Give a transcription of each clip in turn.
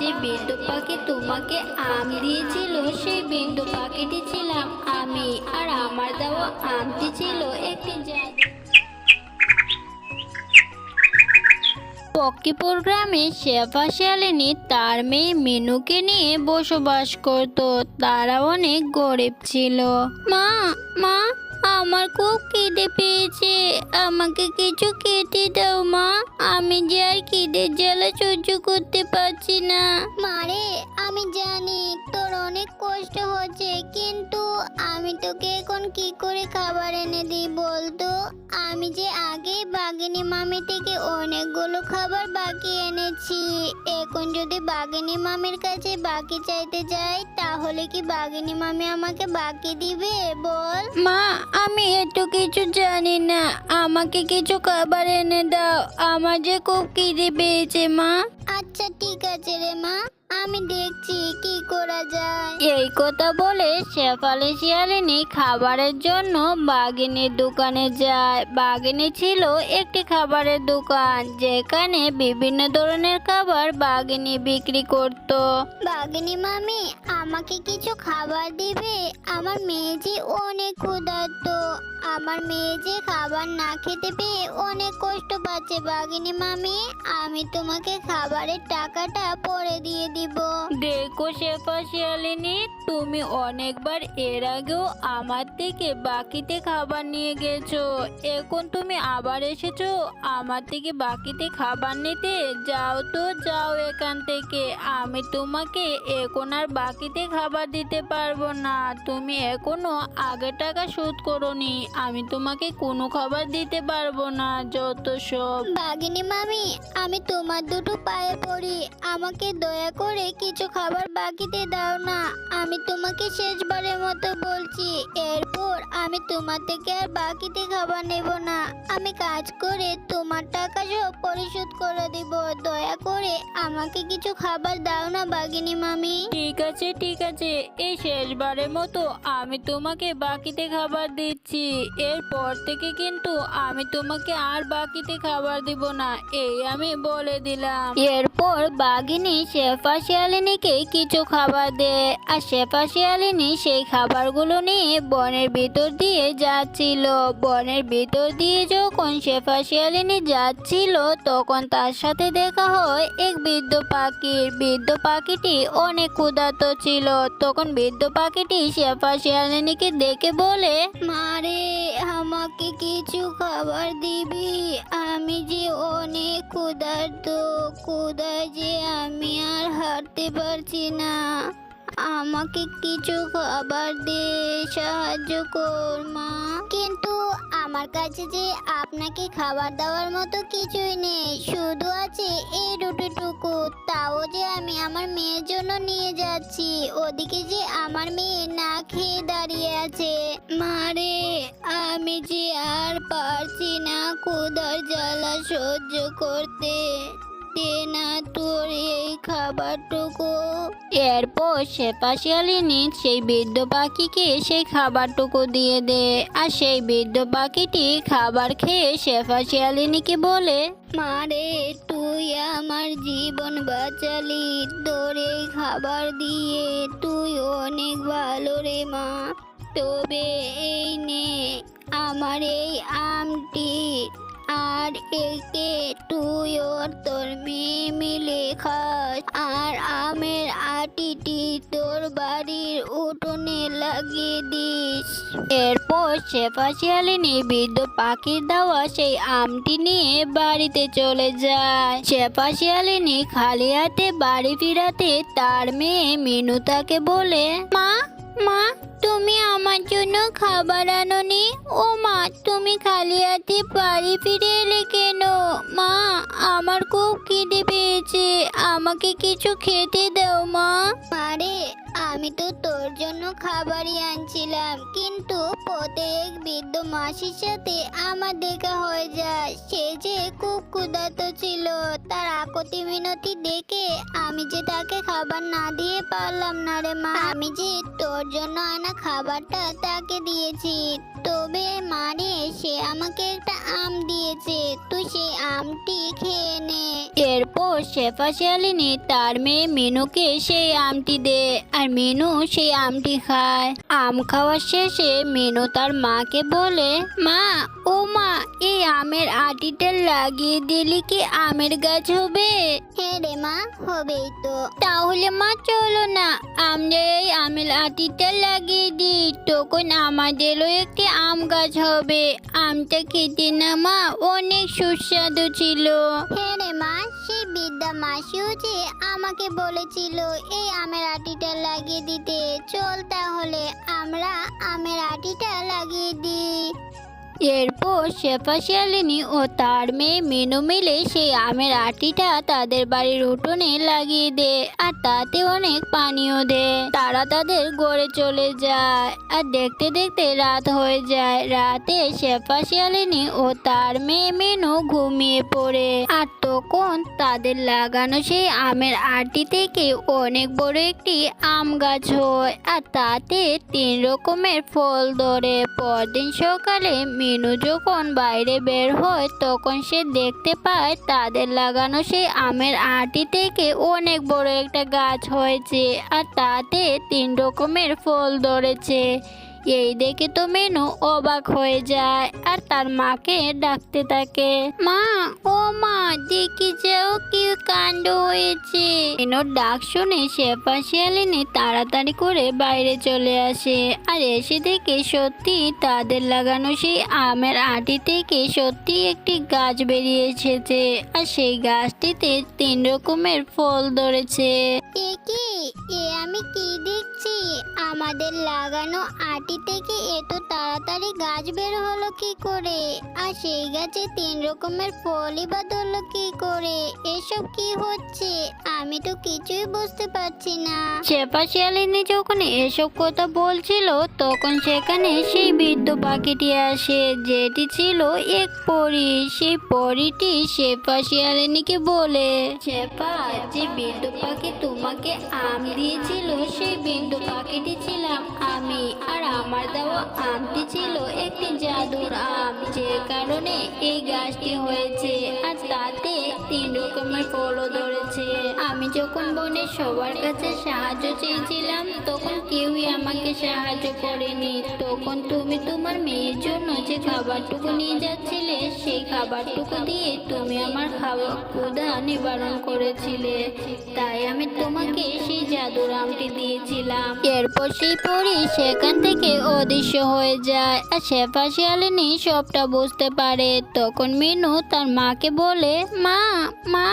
যে বৃদ্ধ পাখি তোমাকে আম দিয়েছিল সেই বৃদ্ধ পাখিটি ছিলাম আমি, আর আমার দেওয়া আমটি ছিল একটি জাদু। পক্ষীপুর গ্রামে শেফা শিয়ালিনী তার মেয়ে মিনুকে নিয়ে বসবাস করত। তারা অনেক গরিব ছিল। মা, মা, আমার খুব খিদে পেয়েছে, আমাকে কিছু খেতে দাও মা, আমি যে আর খিদের জ্বালা সহ্য করতে পারছি না। মারে, আমি জানি তোর অনেক কষ্ট হচ্ছে, কিন্তু আমি তোকে এখন কি করে খাবার এনে দিই বলতো? আমি যে আগে বাঘিনী মামি থেকে অনেকগুলো খাবার বাকি এনেছি। এখন যদি বাঘিনী মামির কাছে বাকি চাইতে যাই, তাহলে কি বাঘিনী মামি আমাকে বাকি দিবে বল? মা, আমি এত কিছু জানি না, আমাকে কিছু খাবার এনে দাও, আমার যে খুব খিদে পেয়েছে মা। আচ্ছা ঠিক আছে রে মা, আমি দেখছি কি করা যায়। এই কথা বলে শেফালি শিয়ালিনী খাবারের জন্য বাঘিনীর দোকানে যায়। বাঘিনী ছিল একটি খাবারের দোকান, যেখানে বিভিন্ন ধরনের খাবার বাঘিনী বিক্রি করত। বাঘিনী মামি, আমাকে কিছু খাবার দিবে? আমার মেয়ে যে অনেক ক্ষুধার্ত, আমার মেয়ে যে খাবার না খেতে পেয়ে অনেক কষ্ট পাচ্ছে। বাঘিনী মামি, আমি তোমাকে খাবারের টাকাটা পরে দিয়ে দিব। দেখো শেফা শিয়ালিনী, তুমি অনেকবার এর আগেও আমার থেকে বাকিতে খাবার নিয়ে গেছো, এখন তুমি আবার এসেছো আমার থেকে বাকিতে খাবার নিতে। যাও তো, যাও এখান থেকে, আমি তোমাকে এখন আর বাকিতে খাবার দিতে পারবো না। তুমি এখনো আগের টাকা শোধ করোনি, আমি তোমাকে কোনো খাবার দিতে পারবো না, যত সব। বাঘিনী মামি, আমি তোমার দুটো পায়ে পড়ি, আমাকে দয়া করে কিছু খাবার বাকিতে দাও না। আমি তোমাকে শেষবারের মতো বলছি, এরপর আমি তোমার থেকে আর বাকিতে খাবার নেব না। আমি কাজ করে তোমার টাকা সব পরিশোধ করে দিব। দয়া করে আমাকে কিছু খাবার দাও না বাঘিনী মামি। ঠিক আছে, ঠিক আছে, এই শেষবারের মতো আমি তোমাকে বাকিতে খাবার দিচ্ছি। এরপর থেকে কিন্তু আমি তোমাকে আর বাকিতে খাবার দিব না, এই আমি বলে দিলাম। এরপর বাঘিনী শেফা শিয়ালিনীকে কিছু খাবার দেয়, আর শেফা শিয়ালিনী সেই খাবারগুলো নিয়ে বনের ভিতর দিয়ে যাচ্ছিল। বনের ভিতর দিয়ে যখন শেফা শিয়ালিনী যাচ্ছিল, তখন তার সাথে দেখা হয় এক বৃদ্ধ পাখির। বৃদ্ধ পাখিটি অনেক ক্ষুধার্ত ছিল। তখন বৃদ্ধ পাখিটি শেফা শিয়ালিনীকে দেখে বলে, মারে, আমাকে কিছু খাবার দিবি? আমি যে অনেক ক্ষুধার্ত, ক্ষুধায় যে আমি আর হাঁটতে পারছি না, আমাকে কিছু খাবার দে, সাহায্য কর মা। কিন্তু আমার কাছে যে আপনাকে খাবার দেওয়ার মতো কিছুই নেই, শুধু আছে এই রুটিটুকু, তাও যে আমি আমার মেয়ের জন্য নিয়ে যাচ্ছি। ওদিকে যে আমার মেয়ে না খেয়ে দাঁড়িয়ে আছে। মারে, আমি যে আর পারছি না ক্ষুধার জ্বালা সহ্য করতে, দে না তোর এই খাবারটুকু। এরপর শেফা শিয়ালিনী সেই বৃদ্ধ পাখিকে সেই খাবারটুকু দিয়ে দেয়, আর সেই বৃদ্ধ পাখিটি খাবার খেয়ে শেফা শিয়ালিনীকে বলে, মারে, তুই আমার জীবন বাঁচালি, তোর এই খাবার দিয়ে তুই অনেক ভালো রে মা। তবে এই নে আমার এই আমটি, আর একে তুই ওর তোর মেয়ে মিলে খাস, আর আমের আটিটি তোর বাড়ির উঠোনে লাগিয়ে দিস। এরপর শেফা শিয়ালিনী বৃদ্ধ পাখির দেওয়া সেই আমটি নিয়ে বাড়িতে চলে যায়। শেফা শিয়ালিনী খালি হাতে বাড়ি ফিরাতে তার মেয়ে মিনু তাকে বলে, মা, মা, তুমি আমার জন্য খাবার আনোনি? ও মা, তুমি খালি হাতে বাড়ি ফিরে এলে কেন? মা, আমার খুব খিদে পেয়েছে, আমাকে কিছু খেতে দাও মা। মারে, আমি তো তোর জন্য খাবারই আনছিলাম, কিন্তু পথে এক বৃদ্ধ মাসির সাথে আমার দেখা হয়ে যায়। সে যে খুব ক্ষুধার্ত ছিল, তার আকুতি মিনতি দেখে আমি যে তাকে খাবার না দিয়ে পারলাম না রে মা। আমি যে তোর জন্য আনা খাবারটা তাকে দিয়েছি, তবে মারে সে আমাকে একটা আম দিয়েছে, তুই সেই আমটি খেয়ে নে। এরপর শেফা শিয়ালিনী তার মেয়ে মিনুকে সেই আমটি দেয় আর মিনু সেই আমটি খায়। আম খাওয়ার শেষে মিনু তার মাকে বলে, মা, ও মা, এই আমের আটিটা লাগিয়ে দিলে কি আমের গাছ হবে? হ্যাঁ রে মা, হবেই তো। তাহলে মা চলো না আমরা এই আমের আটিটা লাগিয়ে দিই, তখন আমাদেরও একটি আম গাছ হবে। আমটা খেতে না মা অনেক সুস্বাদু ছিল। হ্যাঁ রে মা, সেই বিদ্যা মাসিও যে আমাকে বলেছিল এই আমের আটিটা লাগিয়ে দিতে। চল তাহলে আমরা আমের আটিটা লাগিয়ে দিই। এরপর শেফা শিয়ালিনী ও তার মেয়ে মিনু মিলে সেই আমের আটিটা তাদের বাড়ির উঠোনে লাগিয়ে দেয় আর তাতে অনেক পানিও দেয়। তারা তাদের ঘরে চলে যায় আর দেখতে দেখতে রাত হয়ে যায়। রাতে শেফা শিয়ালিনী ও তার মেয়ে মিনু ঘুমিয়ে পড়ে আর তখন তাদের লাগানো সেই আমের আটি থেকে অনেক বড় একটি আম গাছ হয় আর তাতে 3 রকমের ফল ধরে। পরদিন সকালে মিনু যখন বাইরে বের হয় তখন সে দেখতে পায় তাদের লাগানো সেই আমের আটি থেকে অনেক বড় একটা গাছ হয়েছে আর তাতে 3 রকমের ফল ধরেছে। এই দেখে তো মিনু অবাক হয়ে যায় আর তার মাকে ডাকতে থাকে, মা, ও মা, দেখি যাও কি কাণ্ড হয়েছে। মিনুর ডাক শুনে শেফা শিয়ালিনী তাড়াতাড়ি করে বাইরে চলে আসে আর এসে দেখে সত্যি তাদের লাগানো সেই আমের আটি থেকে সত্যি একটি গাছ বেরিয়ে এসেছে আর সেই গাছটিতে 3 রকমের ফল ধরেছে। এ কি, এ আমি কি দেখছি? আমাদের লাগানো আটি থেকে এত তাড়াতাড়ি গাছ বের হলো কি করে? আর সেই গাছে 3 রকমের ফলই বা ধরলো কি করে? এসব কি হচ্ছে? আমি তো কিছুই বুঝতে পারছি না। শেফা শিয়ালিনী যখন এসব কথা বলছিল তখন সেখানে সেই বৃদ্ধ পাখিটি আসে, যেটি ছিল এক পরী। সেই পরীটি শেফা শিয়ালিনীকে বলে, শেফা, যে বৃদ্ধ পাখি তোমাকে আম দিয়েছিল সেই বৃদ্ধ পাখিটি ছিলাম আমি আর আমার দেওয়া আমটি ছিল একটি জাদুর আম, যে কারণে এই গাছটি হয়েছে আর তাতে 3 রকমের ফলও ধরেছে। আমি যখন বনের সবার কাছে সাহায্য চেয়েছিলাম তখন কেউই আমাকে সাহায্য করেনি। তখন তুমি তোমার মেয়ের জন্য যে খাবারটুকু নিয়ে যাচ্ছিলে সেই খাবারটুকু দিয়ে তুমি আমার খাওয়া ক্ষুধা নিবারণ করেছিলে, তাই আমি তোমাকে সেই জাদুর আমটি দিয়েছিলাম। এরপর সেই পরী সেখান থেকে অদৃশ্য হয়ে যায় আর শেফা শিয়ালিনী সবটা বুঝতে পারে। তখন মিনু তার মাকে বলে, মা, মা,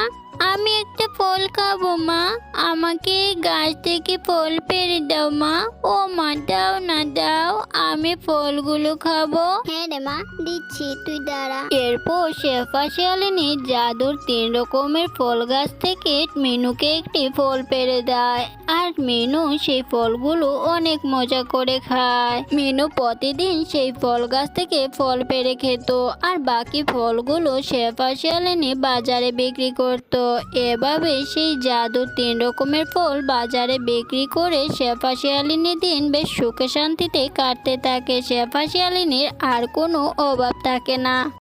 আমি একটা ফল খাবো মা, আমাকে এই গাছ থেকে ফল পেড়ে দাও মা। ও মা, দাও না, দাও, আমি ফলগুলো খাবো। হ্যাঁ রে মা, দিচ্ছি, তুই দাঁড়া। এরপর শেফা শিয়ালিনী জাদুর 3 রকমের ফল গাছ থেকে মিনুকে একটি ফল পেড়ে দেয় আর মিনু সেই ফলগুলো অনেক মজা করে খায়। মিনু প্রতিদিন সেই ফল গাছ থেকে ফল পেড়ে খেত আর বাকি ফলগুলো শেফা শিয়ালিনী বাজারে বিক্রি করত। এভাবে সেই জাদুর 3 রকমের ফল বাজারে বিক্রি করে শেফা শিয়ালিনীর দিন বেশ সুখে শান্তিতে কাটতে থাকে। শেফা শিয়ালিনীর আর কোনো অভাব থাকে না।